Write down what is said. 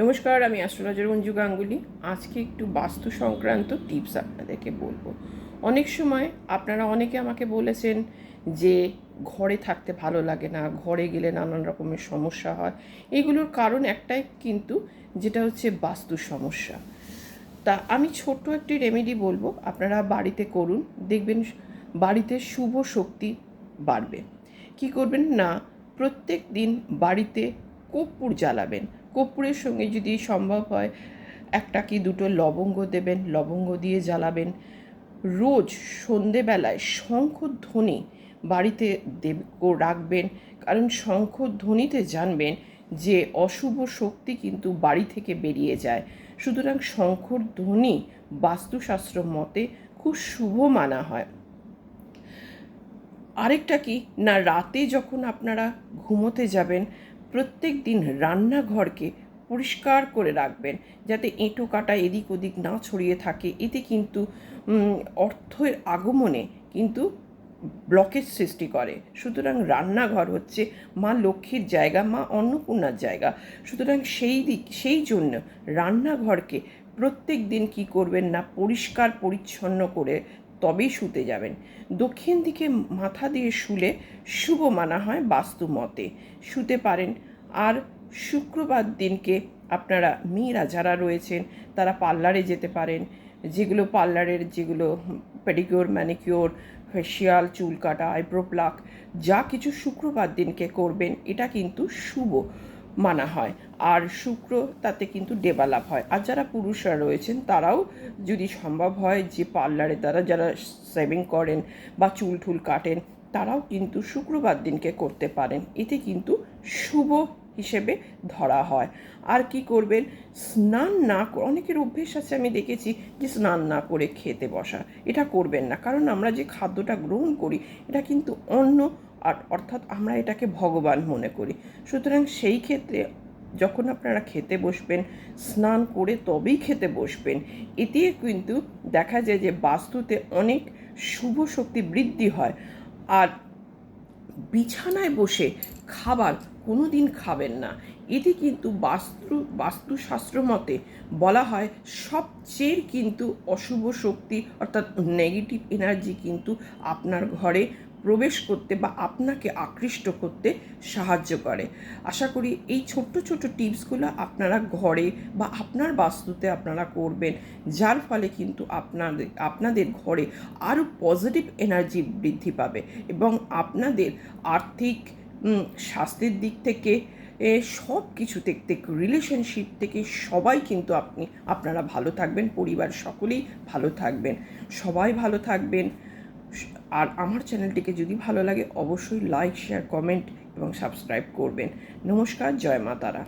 নমস্কার, আমি অ্যাস্ট্রোলজার মঞ্জু গাঙ্গুলি। আজকে একটু বাস্তু সংক্রান্ত টিপস আপনাদেরকে বলবো। অনেক সময় আপনারা অনেকে আমাকে বলেছেন যে ঘরে থাকতে ভালো লাগে না, ঘরে গেলে নানান রকমের সমস্যা হয়। এগুলোর কারণ একটাই কিন্তু, যেটা হচ্ছে বাস্তু সমস্যা। তা আমি ছোট্ট একটি রেমেডি বলবো, আপনারা বাড়িতে করুন, দেখবেন বাড়িতে শুভ শক্তি বাড়বে। কি করবেন না, প্রত্যেক দিন বাড়িতে কর্পূর জ্বালাবেন। কর্পূরের সঙ্গে যদি সম্ভব হয় একটা কি দুটো লবঙ্গ দেবেন, লবঙ্গ দিয়ে জ্বালাবেন। রোজ সন্ধেবেলায় শঙ্খধ্বনি বাড়িতে রাখবেন, কারণ শঙ্খধ্বনিতে জানবেন যে অশুভ শক্তি কিন্তু বাড়ি থেকে বেরিয়ে যায়। সুতরাং শঙ্খধ্বনি বাস্তুশাস্ত্র মতে খুব শুভ মানা হয়। আরেকটা কি না, রাতে যখন আপনারা ঘুমোতে যাবেন প্রত্যেক দিন রান্নাঘরকে পরিষ্কার করে রাখবেন, যাতে এঁটো কাটা এদিক ওদিক না ছড়িয়ে থাকে। এতে কিন্তু অর্থের আগমনে কিন্তু ব্লকেজ সৃষ্টি করে। সুতরাং রান্নাঘর হচ্ছে মা লক্ষ্মীর জায়গা, মা অন্নপূর্ণার জায়গা। সুতরাং সেই জন্য রান্নাঘরকে প্রত্যেক দিন কী করবেন না, পরিষ্কার পরিচ্ছন্ন করে তবেই শুতে যাবেন। দক্ষিণ দিকে মাথা দিয়ে শুলে শুভ মানা হয় বাস্তু মতে। শুতে পারেন। আর শুক্রবার দিনকে আপনারা মেয়েরা যারা রয়েছেন তারা পার্লারে যেতে পারেন। যেগুলো পার্লারের যেগুলো পেডিকিওর, ম্যানিকিওর, ফেসিয়াল, চুল কাটা, আইব্রো প্লাক যা কিছু শুক্রবার দিনকে করবেন, এটা কিন্তু শুভ মানা হয়। আর শুক্র তাতে কিন্তু ডেভেলপ হয়। আর যারা পুরুষরা রয়েছেন তারাও যদি সম্ভব হয় যে পার্লারে তারা যারা শেভিং করেন বা চুল টুল কাটেন, তারাও কিন্তু শুক্রবার দিনকে করতে পারেন। এতে কিন্তু শুভ হিসেবে ধরা হয়। আর কি করবেন, স্নান না করে, অনেকের অভ্যেস আছে আমি দেখেছি যে স্নান না করে খেতে বসা। এটা করবেন না, কারণ আমরা যে খাদ্যটা গ্রহণ করি এটা কিন্তু অন্ন, অর্থাৎ আমরা এটাকে ভগবান মনে করি। সুতরাং সেই ক্ষেত্রে যখন আপনারা খেতে বসবেন স্নান করে তবেই খেতে বসবেন। এতে কিন্তু দেখা যায় যে বাস্তুতে অনেক শুভ শক্তি বৃদ্ধি হয়। আর বিছানায় বসে খাবার কোনো দিন খাবেন না। এটি কিন্তু বাস্তুশাস্ত্র মতে বলা হয় সবচেয়ে কিন্তু অশুভ শক্তি অর্থাৎ নেগেটিভ এনার্জি কিন্তু আপনার ঘরে প্রবেশ করতে বা আপনাকে আকৃষ্ট করতে সাহায্য করে। আশা করি এই ছোট্ট ছোট্ট টিপসগুলো আপনারা ঘরে বা আপনার বাস্তুতে আপনারা করবেন, যার ফলে কিন্তু আপনাদের ঘরে আরও পজিটিভ এনার্জি বৃদ্ধি পাবে এবং আপনাদের আর্থিক, স্বাস্থ্যের দিক থেকে, সব কিছু থেকে, রিলেশনশিপ থেকে সবাই কিন্তু আপনারা ভালো থাকবেন, পরিবার সকলেই ভালো থাকবেন। সবাই ভালো থাকবেন। আর আমার চ্যানেলটিকে যদি ভালো লাগে অবশ্যই লাইক, শেয়ার, কমেন্ট এবং সাবস্ক্রাইব করবেন। নমস্কার, জয় মা তারা।